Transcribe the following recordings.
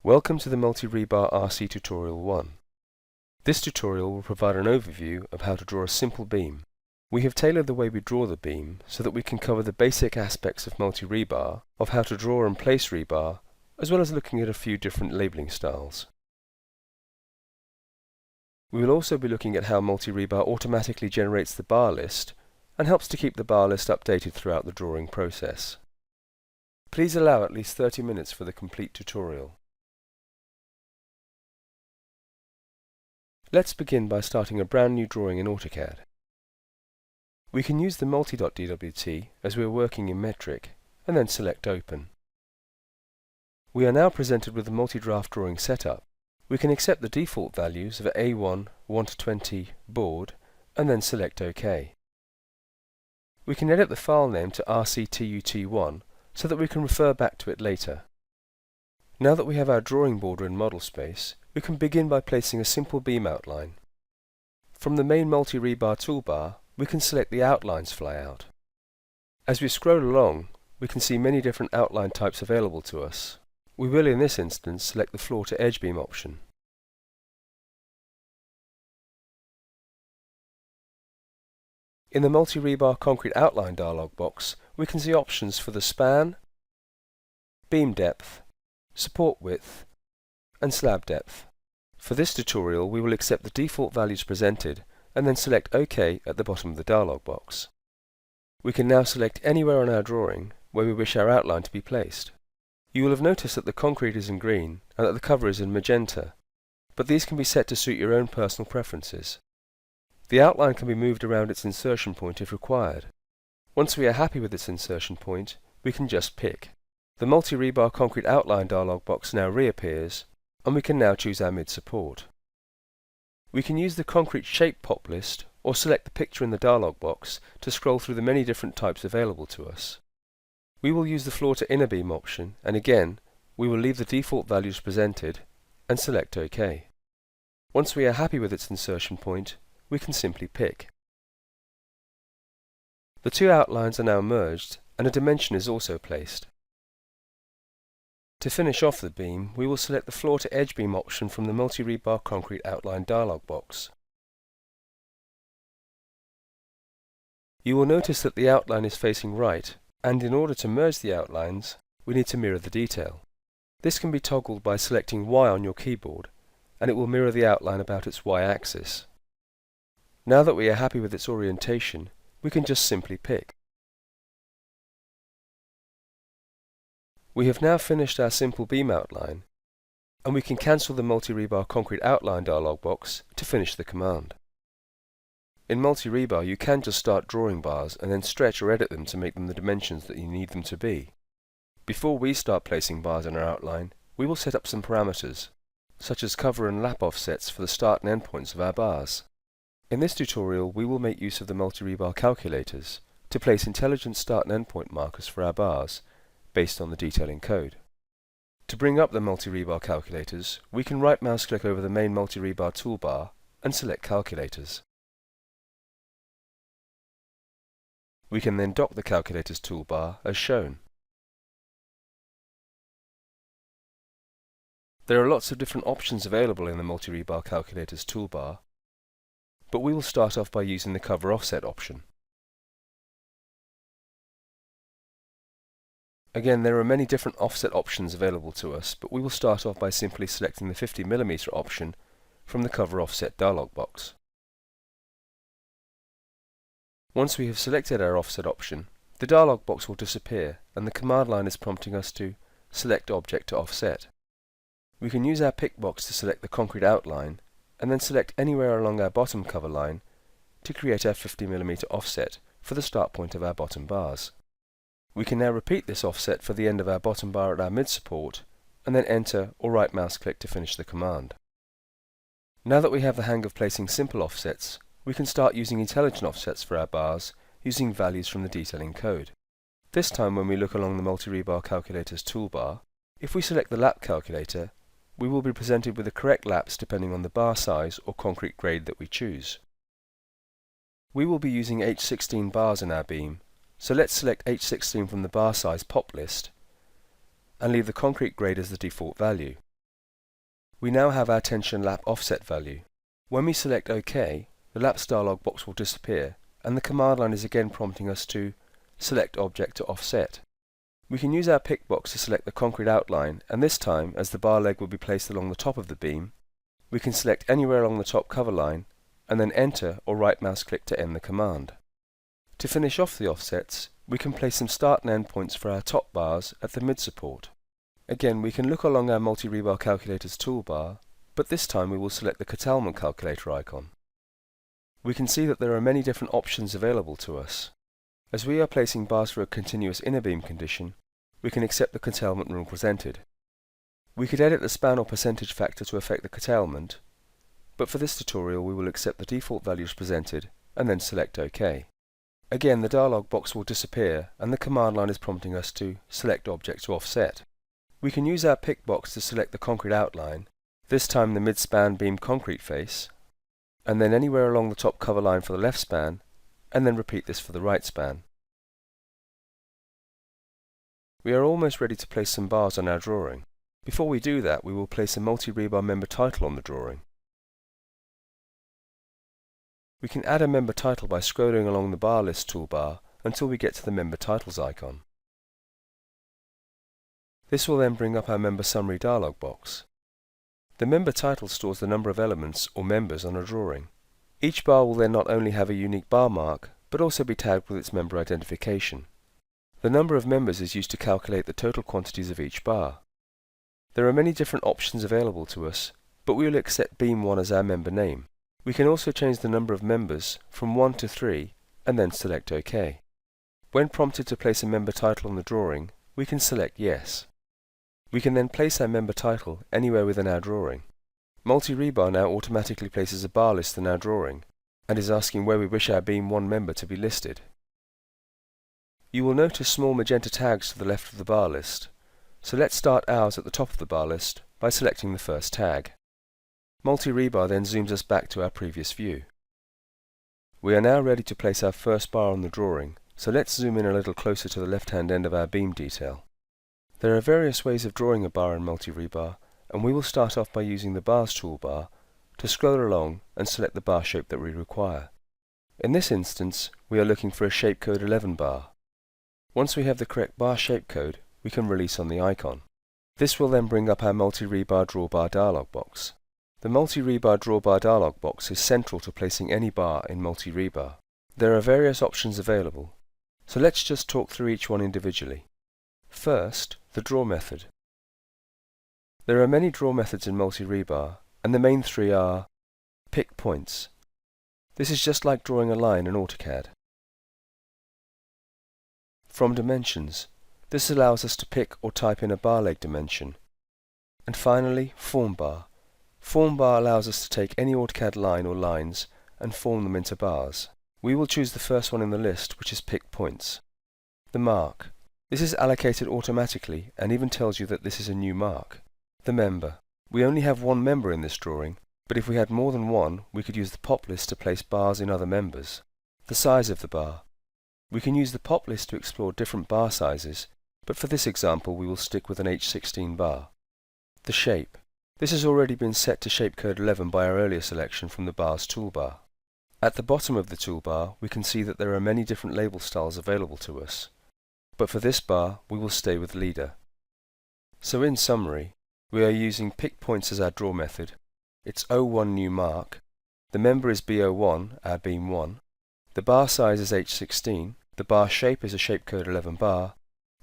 Welcome to the MultiREBAR RC Tutorial 1. This tutorial will provide an overview of how to draw a simple beam. We have tailored the way we draw the beam so that we can cover the basic aspects of MultiREBAR, of how to draw and place rebar, as well as looking at a few different labeling styles. We will also be looking at how MultiREBAR automatically generates the bar list and helps to keep the bar list updated throughout the drawing process. Please allow at least 30 minutes for the complete tutorial. Let's begin by starting a brand new drawing in AutoCAD. We can use the multi.dwt as we are working in metric, and then select Open. We are now presented with the multi-draft drawing setup. We can accept the default values of A1, 1 to 20 board, and then select OK. We can edit the file name to rctut1 so that we can refer back to it later. Now that we have our drawing border in model space, we can begin by placing a simple beam outline. From the main MultiREBAR toolbar, we can select the Outlines flyout. As we scroll along, we can see many different outline types available to us. We will in this instance select the floor to edge beam option. In the MultiREBAR concrete outline dialog box, we can see options for the span, beam depth, support width, and slab depth. For this tutorial, we will accept the default values presented and then select OK at the bottom of the dialog box. We can now select anywhere on our drawing where we wish our outline to be placed. You will have noticed that the concrete is in green and that the cover is in magenta, but these can be set to suit your own personal preferences. The outline can be moved around its insertion point if required. Once we are happy with its insertion point, we can just pick. The MultiREBAR concrete outline dialog box now reappears, and we can now choose our mid-support. We can use the concrete shape pop list or select the picture in the dialog box to scroll through the many different types available to us. We will use the floor to inner beam option, and again, we will leave the default values presented and select OK. Once we are happy with its insertion point, we can simply pick. The two outlines are now merged and a dimension is also placed. To finish off the beam, we will select the floor to edge beam option from the MultiREBAR concrete outline dialog box. You will notice that the outline is facing right, and in order to merge the outlines, we need to mirror the detail. This can be toggled by selecting Y on your keyboard, and it will mirror the outline about its Y-axis. Now that we are happy with its orientation, we can just simply pick. We have now finished our simple beam outline, and we can cancel the MultiREBAR concrete outline dialog box to finish the command. In MultiREBAR, you can just start drawing bars and then stretch or edit them to make them the dimensions that you need them to be. Before we start placing bars in our outline, we will set up some parameters, such as cover and lap offsets for the start and end points of our bars. In this tutorial, we will make use of the MultiREBAR calculators to place intelligent start and end point markers for our bars, based on the detailing code. To bring up the MultiREBAR calculators, we can right mouse click over the main MultiREBAR toolbar and select Calculators. We can then dock the Calculators toolbar as shown. There are lots of different options available in the MultiREBAR Calculators toolbar, but we will start off by using the Cover Offset option. Again, there are many different offset options available to us, but we will start off by simply selecting the 50mm option from the Cover Offset dialog box. Once we have selected our offset option, the dialog box will disappear and the command line is prompting us to select object to offset. We can use our pick box to select the concrete outline and then select anywhere along our bottom cover line to create our 50mm offset for the start point of our bottom bars. We can now repeat this offset for the end of our bottom bar at our mid-support, and then enter or right mouse click to finish the command. Now that we have the hang of placing simple offsets, we can start using intelligent offsets for our bars using values from the detailing code. This time when we look along the MultiREBAR Calculators toolbar, if we select the lap calculator, we will be presented with the correct laps depending on the bar size or concrete grade that we choose. We will be using H16 bars in our beam, so let's select H16 from the bar size pop list and leave the concrete grade as the default value. We now have our tension lap offset value. When we select OK, the laps dialog box will disappear, and the command line is again prompting us to select object to offset. We can use our pick box to select the concrete outline, and this time, as the bar leg will be placed along the top of the beam, we can select anywhere along the top cover line, and then enter or right mouse click to end the command. To finish off the offsets, we can place some start and end points for our top bars at the mid support. Again, we can look along our MultiREBAR calculator's toolbar, but this time we will select the curtailment calculator icon. We can see that there are many different options available to us. As we are placing bars for a continuous inner beam condition, we can accept the curtailment rule presented. We could edit the span or percentage factor to affect the curtailment, but for this tutorial we will accept the default values presented and then select OK. Again, the dialog box will disappear and the command line is prompting us to select object to offset. We can use our pick box to select the concrete outline, this time the mid-span beam concrete face, and then anywhere along the top cover line for the left span, and then repeat this for the right span. We are almost ready to place some bars on our drawing. Before we do that, we will place a MultiREBAR member title on the drawing. We can add a member title by scrolling along the bar list toolbar until we get to the member titles icon. This will then bring up our member summary dialog box. The member title stores the number of elements or members on a drawing. Each bar will then not only have a unique bar mark, but also be tagged with its member identification. The number of members is used to calculate the total quantities of each bar. There are many different options available to us, but we will accept Beam 1 as our member name. We can also change the number of members from 1 to 3 and then select OK. When prompted to place a member title on the drawing, we can select Yes. We can then place our member title anywhere within our drawing. MultiREBAR now automatically places a bar list in our drawing and is asking where we wish our Beam 1 member to be listed. You will notice small magenta tags to the left of the bar list, so let's start ours at the top of the bar list by selecting the first tag. MultiREBAR then zooms us back to our previous view. We are now ready to place our first bar on the drawing, so let's zoom in a little closer to the left-hand end of our beam detail. There are various ways of drawing a bar in MultiREBAR, and we will start off by using the Bars toolbar to scroll along and select the bar shape that we require. In this instance, we are looking for a shapecode 11 bar. Once we have the correct bar shapecode, we can release on the icon. This will then bring up our MultiREBAR drawbar dialog box. The MultiREBAR drawbar dialog box is central to placing any bar in MultiREBAR. There are various options available, so let's just talk through each one individually. First, the draw method. There are many draw methods in MultiREBAR, and the main three are pick points. This is just like drawing a line in AutoCAD. From dimensions. This allows us to pick or type in a bar leg dimension. And finally, form bar. Form bar allows us to take any AutoCAD line or lines and form them into bars. We will choose the first one in the list, which is pick points. The mark. This is allocated automatically and even tells you that this is a new mark. The member. We only have one member in this drawing, but if we had more than one, we could use the pop list to place bars in other members. The size of the bar. We can use the pop list to explore different bar sizes, but for this example we will stick with an H16 bar. The shape. This has already been set to shapecode 11 by our earlier selection from the Bars toolbar. At the bottom of the toolbar we can see that there are many different label styles available to us, but for this bar we will stay with leader. So in summary, we are using pick points as our draw method. It's O1 new mark. The member is B01, our beam 1. The bar size is H16. The bar shape is a shapecode 11 bar,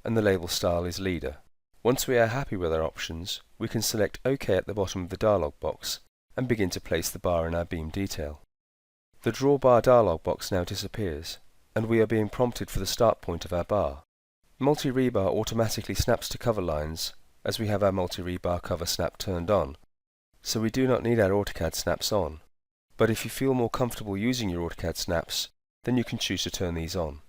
and the label style is leader. Once we are happy with our options, we can select OK at the bottom of the dialog box and begin to place the bar in our beam detail. The Draw Bar dialog box now disappears, and we are being prompted for the start point of our bar. MultiREBAR automatically snaps to cover lines as we have our MultiREBAR cover snap turned on, so we do not need our AutoCAD snaps on. But if you feel more comfortable using your AutoCAD snaps, then you can choose to turn these on.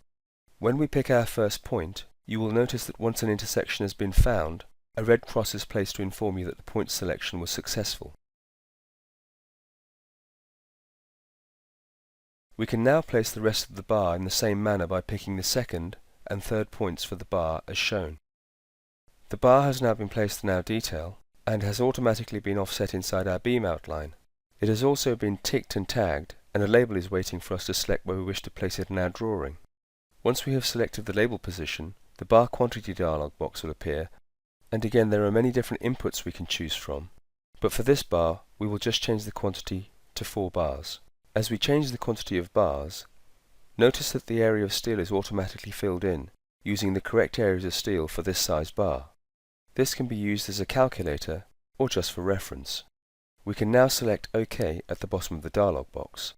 When we pick our first point, you will notice that once an intersection has been found, a red cross is placed to inform you that the point selection was successful. We can now place the rest of the bar in the same manner by picking the second and third points for the bar as shown. The bar has now been placed in our detail, and has automatically been offset inside our beam outline. It has also been ticked and tagged, and a label is waiting for us to select where we wish to place it in our drawing. Once we have selected the label position, the bar quantity dialog box will appear, and again there are many different inputs we can choose from. But for this bar, we will just change the quantity to 4 bars. As we change the quantity of bars, notice that the area of steel is automatically filled in, using the correct areas of steel for this size bar. This can be used as a calculator or just for reference. We can now select OK at the bottom of the dialog box.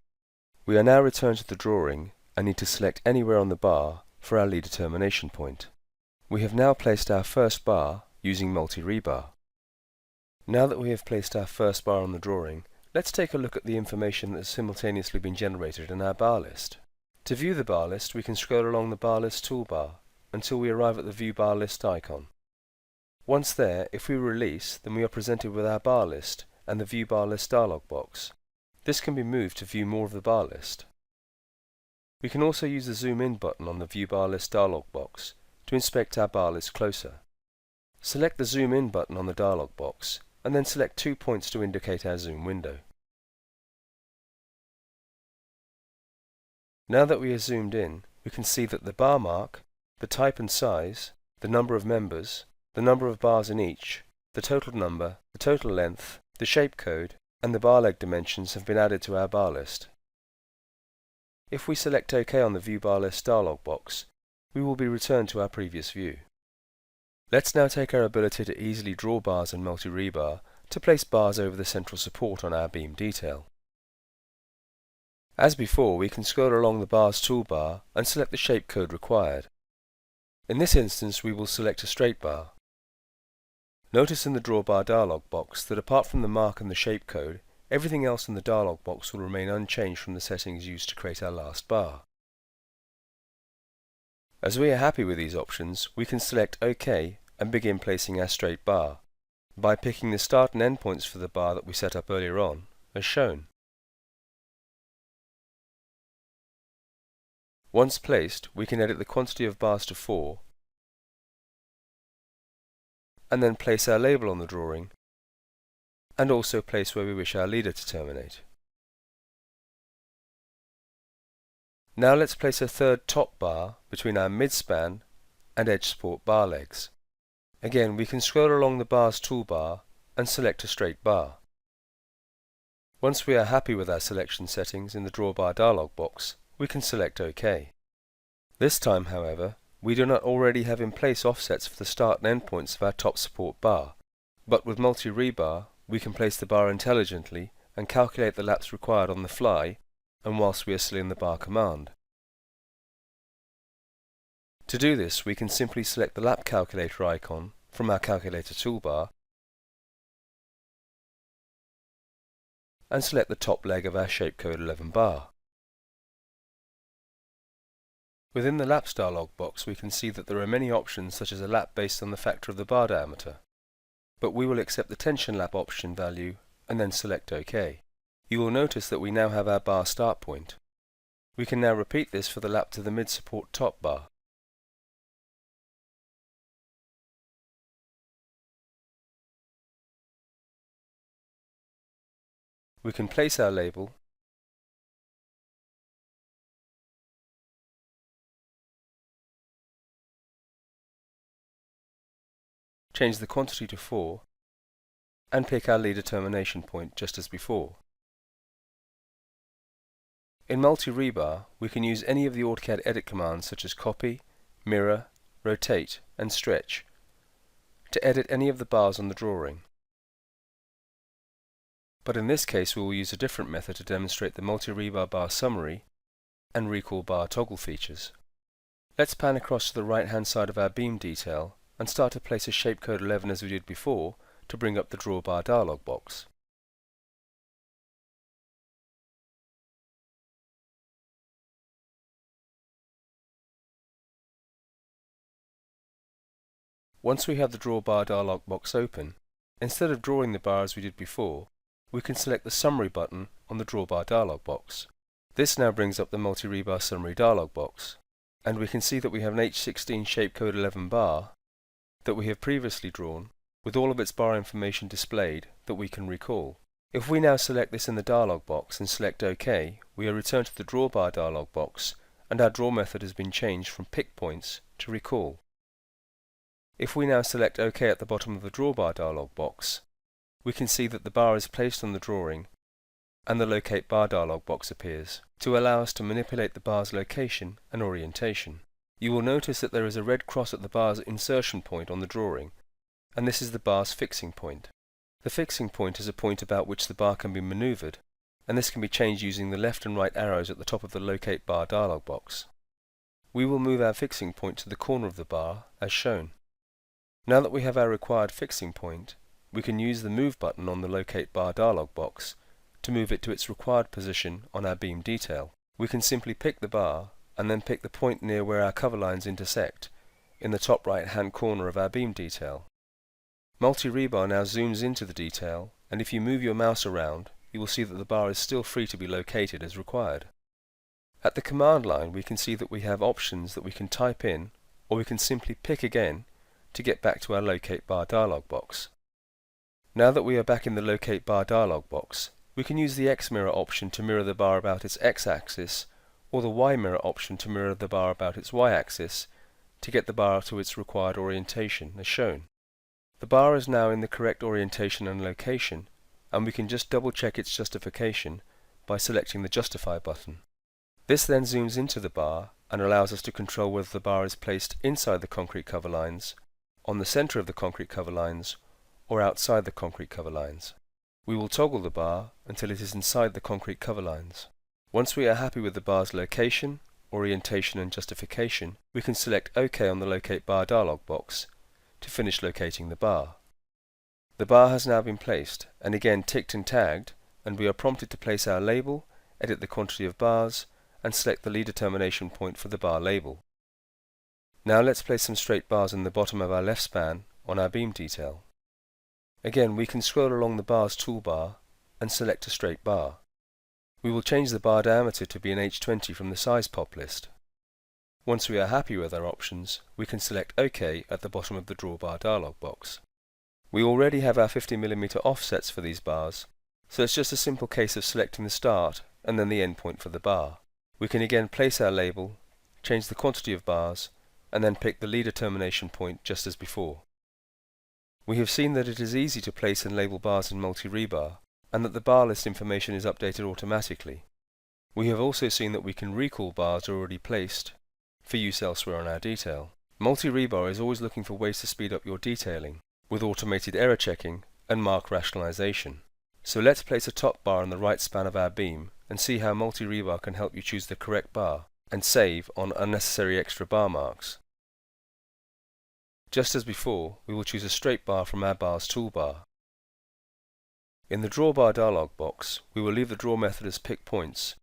We are now returned to the drawing and need to select anywhere on the bar for our lead determination point. We have now placed our first bar using MultiREBAR. Now that we have placed our first bar on the drawing, let's take a look at the information that has simultaneously been generated in our bar list. To view the bar list, we can scroll along the bar list toolbar until we arrive at the View Bar List icon. Once there, if we release, then we are presented with our bar list and the View Bar List dialog box. This can be moved to view more of the bar list. We can also use the Zoom In button on the View Bar List dialog box to inspect our bar list closer. Select the Zoom In button on the dialog box and then select 2 points to indicate our zoom window. Now that we are zoomed in, we can see that the bar mark, the type and size, the number of members, the number of bars in each, the total number, the total length, the shape code, and the bar leg dimensions have been added to our bar list. If we select OK on the View Bar List dialog box, we will be returned to our previous view. Let's now take our ability to easily draw bars in MultiREBAR to place bars over the central support on our beam detail. As before, we can scroll along the bars toolbar and select the shape code required. In this instance, we will select a straight bar. Notice in the Drawbar dialog box that apart from the mark and the shape code, everything else in the dialog box will remain unchanged from the settings used to create our last bar. As we are happy with these options, we can select OK and begin placing our straight bar by picking the start and end points for the bar that we set up earlier on, as shown. Once placed, we can edit the quantity of bars to 4 and then place our label on the drawing and also place where we wish our leader to terminate. Now let's place a third top bar between our mid-span and edge support bar legs. Again, we can scroll along the bars toolbar and select a straight bar. Once we are happy with our selection settings in the Drawbar dialog box, we can select OK. This time, however, we do not already have in place offsets for the start and end points of our top support bar, but with MultiREBAR we can place the bar intelligently and calculate the laps required on the fly and whilst we are still in the bar command. To do this, we can simply select the lap calculator icon from our calculator toolbar and select the top leg of our shapecode 11 bar. Within the laps dialog box we can see that there are many options such as a lap based on the factor of the bar diameter, but we will accept the tension lap option value and then select OK. You will notice that we now have our bar start point. We can now repeat this for the lap to the mid-support top bar. We can place our label, change the quantity to 4, and pick our leader termination point just as before. In MultiREBAR, we can use any of the AutoCAD edit commands such as copy, mirror, rotate, and stretch to edit any of the bars on the drawing. But in this case we will use a different method to demonstrate the MultiREBAR bar summary and recall bar toggle features. Let's pan across to the right hand side of our beam detail and start to place a shapecode 11 as we did before to bring up the Drawbar dialog box. Once we have the Drawbar dialog box open, instead of drawing the bar as we did before, we can select the Summary button on the Drawbar dialog box. This now brings up the MultiREBAR Summary dialog box, and we can see that we have an H16 shapecode 11 bar that we have previously drawn with all of its bar information displayed that we can recall. If we now select this in the dialog box and select OK, we are returned to the drawbar dialog box, and our draw method has been changed from pick points to recall. If we now select OK at the bottom of the drawbar dialog box, we can see that the bar is placed on the drawing and the Locate Bar dialog box appears to allow us to manipulate the bar's location and orientation. You will notice that there is a red cross at the bar's insertion point on the drawing, and this is the bar's fixing point. The fixing point is a point about which the bar can be maneuvered, and this can be changed using the left and right arrows at the top of the Locate Bar dialog box. We will move our fixing point to the corner of the bar as shown. Now that we have our required fixing point, we can use the Move button on the Locate Bar dialog box to move it to its required position on our beam detail. We can simply pick the bar and then pick the point near where our cover lines intersect in the top right hand corner of our beam detail. MultiREBAR now zooms into the detail, and if you move your mouse around, you will see that the bar is still free to be located as required. At the command line we can see that we have options that we can type in, or we can simply pick again to get back to our Locate Bar dialog box. Now that we are back in the Locate Bar dialog box, we can use the X mirror option to mirror the bar about its X-axis, or the Y mirror option to mirror the bar about its Y-axis to get the bar to its required orientation as shown. The bar is now in the correct orientation and location, and we can just double check its justification by selecting the Justify button. This then zooms into the bar and allows us to control whether the bar is placed inside the concrete cover lines, on the center of the concrete cover lines, or outside the concrete cover lines. We will toggle the bar until it is inside the concrete cover lines. Once we are happy with the bar's location, orientation and justification, we can select OK on the Locate Bar dialog box to finish locating the bar. The bar has now been placed and again ticked and tagged, and we are prompted to place our label, edit the quantity of bars, and select the lead determination point for the bar label. Now let's place some straight bars in the bottom of our left span on our beam detail. Again, we can scroll along the bar's toolbar and select a straight bar. We will change the bar diameter to be an H20 from the size pop list. Once we are happy with our options, we can select OK at the bottom of the drawbar dialog box. We already have our 50mm offsets for these bars, so it's just a simple case of selecting the start and then the end point for the bar. We can again place our label, change the quantity of bars, and then pick the lead determination point just as before. We have seen that it is easy to place and label bars in MultiREBAR, and that the bar list information is updated automatically. We have also seen that we can recall bars already placed for use elsewhere on our detail. MultiREBAR is always looking for ways to speed up your detailing, with automated error checking and mark rationalization. So let's place a top bar on the right span of our beam and see how MultiREBAR can help you choose the correct bar and save on unnecessary extra bar marks. Just as before, we will choose a straight bar from our bar's toolbar. In the Drawbar dialog box, we will leave the draw method as pick points,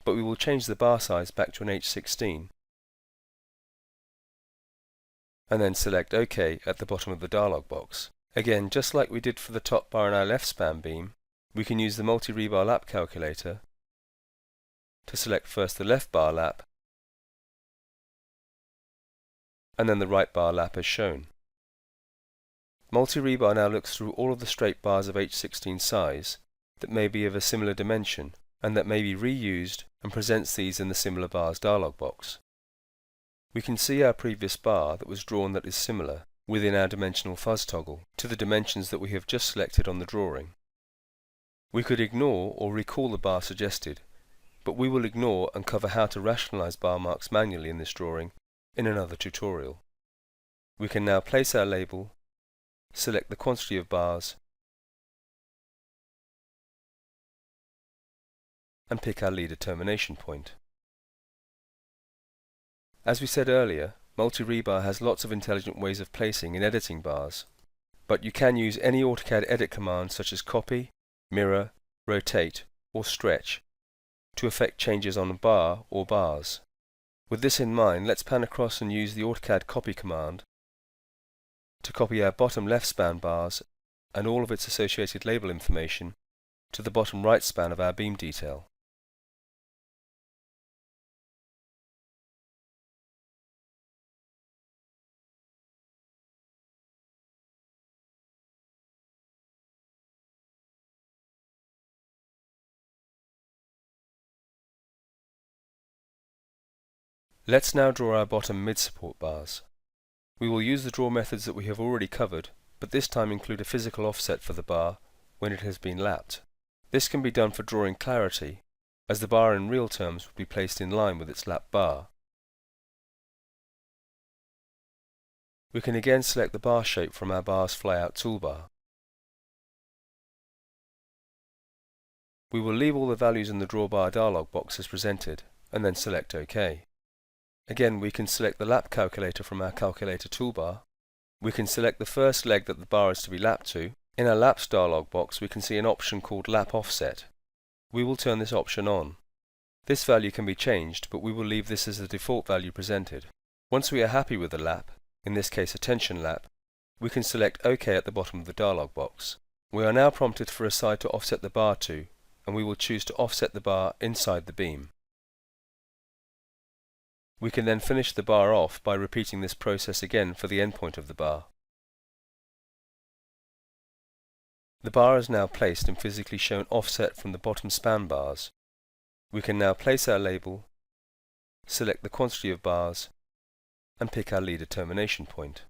but we will change the bar size back to an H16, and then select OK at the bottom of the dialog box. Again, just like we did for the top bar in our left span beam, we can use the MultiREBAR lap calculator to select first the left bar lap, and then the right bar lap as shown. MultiREBAR now looks through all of the straight bars of H16 size that may be of a similar dimension and that may be reused and presents these in the Similar Bars dialog box. We can see our previous bar that was drawn that is similar within our dimensional fuzz toggle to the dimensions that we have just selected on the drawing. We could ignore or recall the bar suggested, but we will ignore and cover how to rationalize bar marks manually in this drawing in another tutorial. We can now place our label, select the quantity of bars, and pick our lead determination point. As we said earlier, MultiREBAR has lots of intelligent ways of placing and editing bars, but you can use any AutoCAD edit commands such as copy, mirror, rotate, or stretch to effect changes on a bar or bars. With this in mind, let's pan across and use the AutoCAD copy command to copy our bottom left span bars and all of its associated label information to the bottom right span of our beam detail. Let's now draw our bottom mid-support bars. We will use the draw methods that we have already covered, but this time include a physical offset for the bar when it has been lapped. This can be done for drawing clarity, as the bar in real terms would be placed in line with its lapped bar. We can again select the bar shape from our bar's flyout toolbar. We will leave all the values in the drawbar dialog box as presented, and then select OK. Again, we can select the lap calculator from our calculator toolbar. We can select the first leg that the bar is to be lapped to. In our laps dialog box, we can see an option called lap offset. We will turn this option on. This value can be changed, but we will leave this as the default value presented. Once we are happy with the lap, in this case a tension lap, we can select OK at the bottom of the dialog box. We are now prompted for a side to offset the bar to, and we will choose to offset the bar inside the beam. We can then finish the bar off by repeating this process again for the endpoint of the bar. The bar is now placed and physically shown offset from the bottom span bars. We can now place our label, select the quantity of bars, and pick our leader termination point.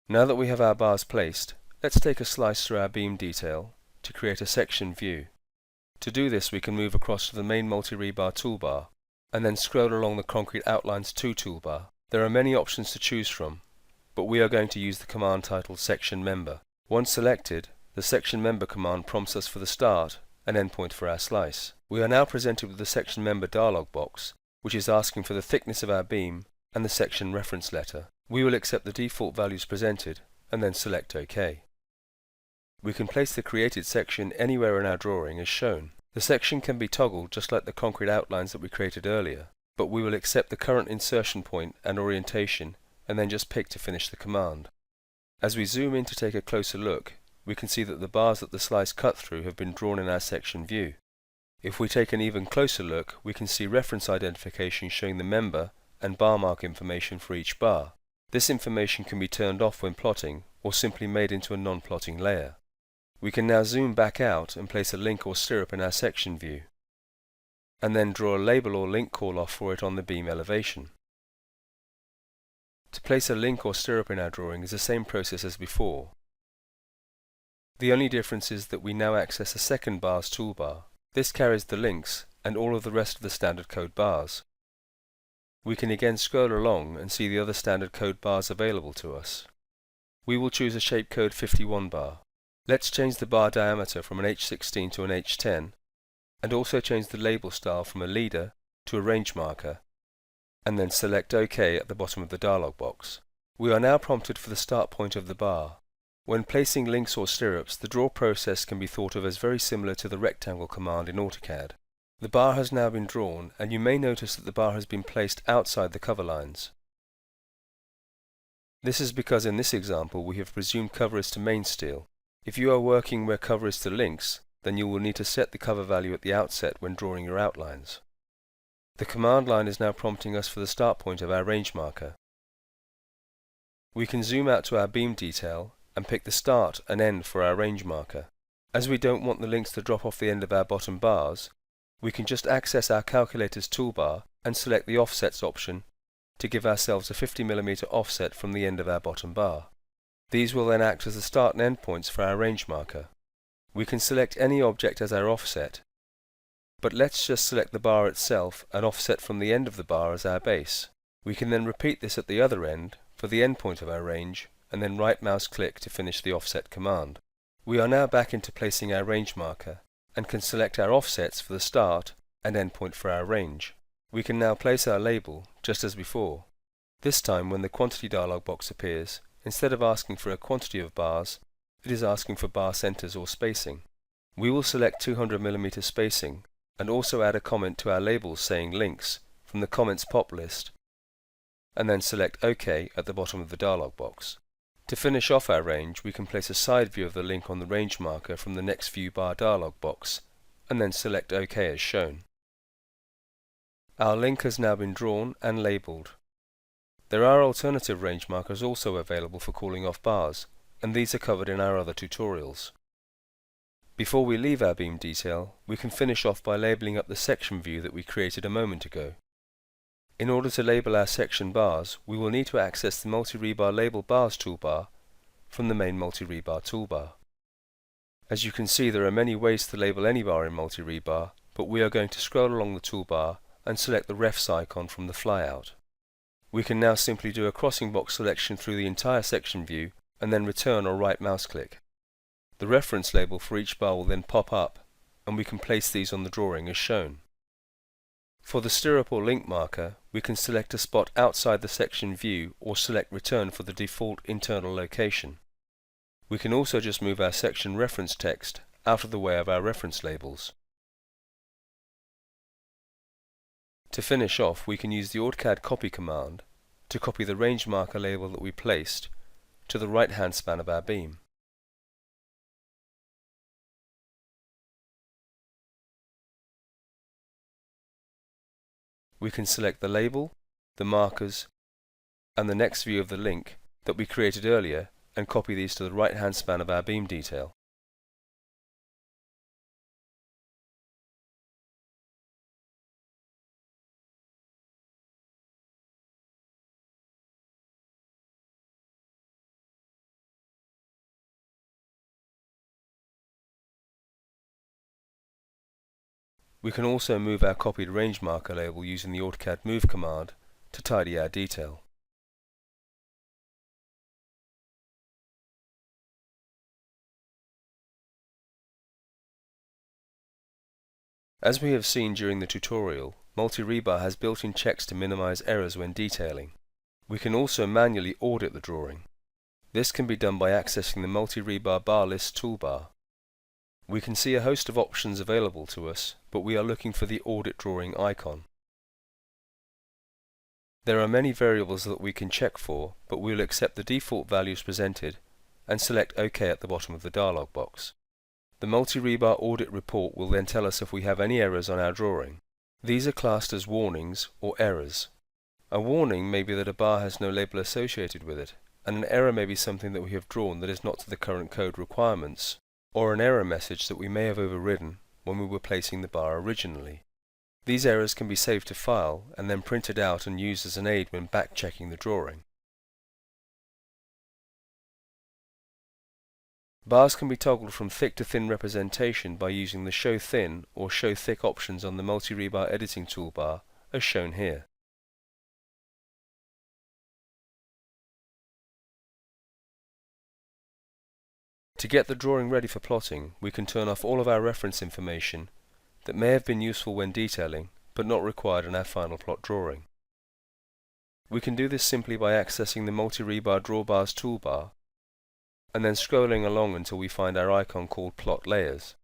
Now that we have our bars placed, let's take a slice through our beam detail to create a section view. To do this, we can move across to the main MultiREBAR toolbar, and then scroll along the Concrete Outlines 2 toolbar. There are many options to choose from, but we are going to use the command titled Section Member. Once selected, the Section Member command prompts us for the start and endpoint for our slice. We are now presented with the Section Member dialog box, which is asking for the thickness of our beam and the section reference letter. We will accept the default values presented and then select OK. We can place the created section anywhere in our drawing as shown. The section can be toggled just like the concrete outlines that we created earlier, but we will accept the current insertion point and orientation and then just pick to finish the command. As we zoom in to take a closer look, we can see that the bars that the slice cut through have been drawn in our section view. If we take an even closer look, we can see reference identification showing the member and bar mark information for each bar. This information can be turned off when plotting or simply made into a non-plotting layer. We can now zoom back out and place a link or stirrup in our section view, and then draw a label or link call-off for it on the beam elevation. To place a link or stirrup in our drawing is the same process as before. The only difference is that we now access a second bars toolbar. This carries the links and all of the rest of the standard code bars. We can again scroll along and see the other standard code bars available to us. We will choose a shape code 51 bar. Let's change the bar diameter from an H16 to an H10, and also change the label style from a leader to a range marker, and then select OK at the bottom of the dialog box. We are now prompted for the start point of the bar. When placing links or stirrups, the draw process can be thought of as very similar to the rectangle command in AutoCAD. The bar has now been drawn, and you may notice that the bar has been placed outside the cover lines. This is because in this example we have presumed cover is to main steel. If you are working where cover is to links, then you will need to set the cover value at the outset when drawing your outlines. The command line is now prompting us for the start point of our range marker. We can zoom out to our beam detail and pick the start and end for our range marker. As we don't want the links to drop off the end of our bottom bars, we can just access our calculator's toolbar and select the offsets option to give ourselves a 50mm offset from the end of our bottom bar. These will then act as the start and end points for our range marker. We can select any object as our offset, but let's just select the bar itself and offset from the end of the bar as our base. We can then repeat this at the other end for the end point of our range, and then right mouse click to finish the offset command. We are now back into placing our range marker, and can select our offsets for the start and end point for our range. We can now place our label just as before. This time when the quantity dialog box appears, instead of asking for a quantity of bars, it is asking for bar centers or spacing. We will select 200mm spacing and also add a comment to our labels saying links from the comments pop list, and then select OK at the bottom of the dialog box. To finish off our range, we can place a side view of the link on the range marker from the next view bar dialog box, and then select OK as shown. Our link has now been drawn and labelled. There are alternative range markers also available for calling off bars, and these are covered in our other tutorials. Before we leave our beam detail, we can finish off by labelling up the section view that we created a moment ago. In order to label our section bars, we will need to access the MultiREBAR Label Bars toolbar from the main MultiREBAR toolbar. As you can see, there are many ways to label any bar in MultiREBAR, but we are going to scroll along the toolbar and select the refs icon from the flyout. We can now simply do a crossing box selection through the entire section view and then return or right mouse click. The reference label for each bar will then pop up, and we can place these on the drawing as shown. For the stirrup or link marker, we can select a spot outside the section view or select return for the default internal location. We can also just move our section reference text out of the way of our reference labels. To finish off, we can use the AutoCAD copy command to copy the range marker label that we placed to the right-hand span of our beam. We can select the label, the markers, and the next view of the link that we created earlier and copy these to the right-hand span of our beam detail. We can also move our copied range marker label using the AutoCAD Move command to tidy our detail. As we have seen during the tutorial, MultiREBAR has built-in checks to minimize errors when detailing. We can also manually audit the drawing. This can be done by accessing the MultiREBAR Bar List toolbar. We can see a host of options available to us, but we are looking for the Audit Drawing icon. There are many variables that we can check for, but we will accept the default values presented and select OK at the bottom of the dialog box. The MultiREBAR Audit Report will then tell us if we have any errors on our drawing. These are classed as warnings or errors. A warning may be that a bar has no label associated with it, and an error may be something that we have drawn that is not to the current code requirements, or an error message that we may have overridden when we were placing the bar originally. These errors can be saved to file and then printed out and used as an aid when back-checking the drawing. Bars can be toggled from thick to thin representation by using the Show Thin or Show Thick options on the MultiREBAR editing toolbar, as shown here. To get the drawing ready for plotting, we can turn off all of our reference information that may have been useful when detailing, but not required in our final plot drawing. We can do this simply by accessing the MultiREBAR Drawbars toolbar, and then scrolling along until we find our icon called Plot Layers.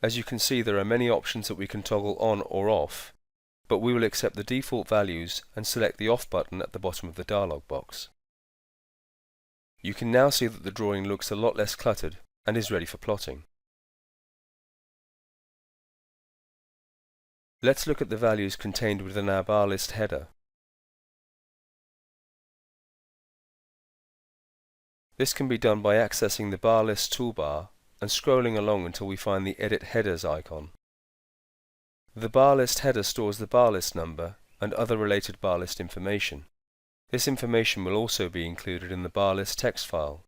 As you can see, there are many options that we can toggle on or off, but we will accept the default values and select the Off button at the bottom of the dialog box. You can now see that the drawing looks a lot less cluttered and is ready for plotting. Let's look at the values contained within our bar list header. This can be done by accessing the Bar List toolbar and scrolling along until we find the Edit Headers icon. The bar list header stores the bar list number and other related bar list information. This information will also be included in the bar list text file.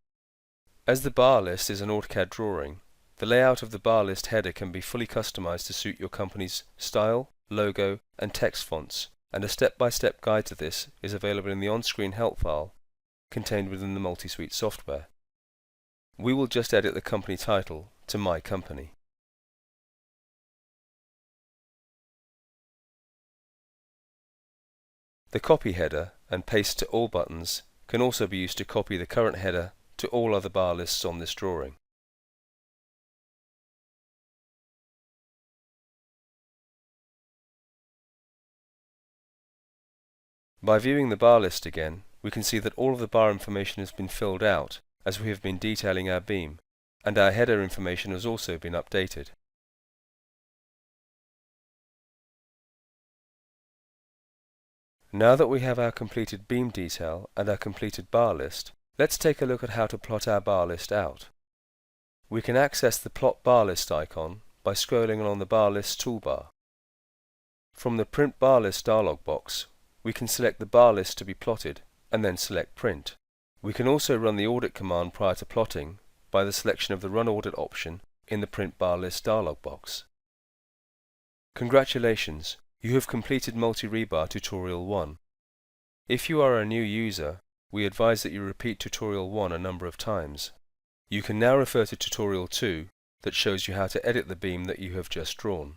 As the bar list is an AutoCAD drawing, the layout of the bar list header can be fully customized to suit your company's style, logo, and text fonts, and a step-by-step guide to this is available in the on-screen help file contained within the Multisuite software. We will just edit the company title to My Company. The Copy Header and Paste to All buttons can also be used to copy the current header to all other bar lists on this drawing. By viewing the bar list again, we can see that all of the bar information has been filled out as we have been detailing our beam, and our header information has also been updated. Now that we have our completed beam detail and our completed bar list, let's take a look at how to plot our bar list out. We can access the Plot Bar List icon by scrolling along the Bar List toolbar. From the Print Bar List dialog box, we can select the bar list to be plotted and then select Print. We can also run the audit command prior to plotting by the selection of the Run Audit option in the Print Bar List dialog box. Congratulations! You have completed MultiREBAR Tutorial 1. If you are a new user, we advise that you repeat Tutorial 1 a number of times. You can now refer to Tutorial 2 that shows you how to edit the beam that you have just drawn.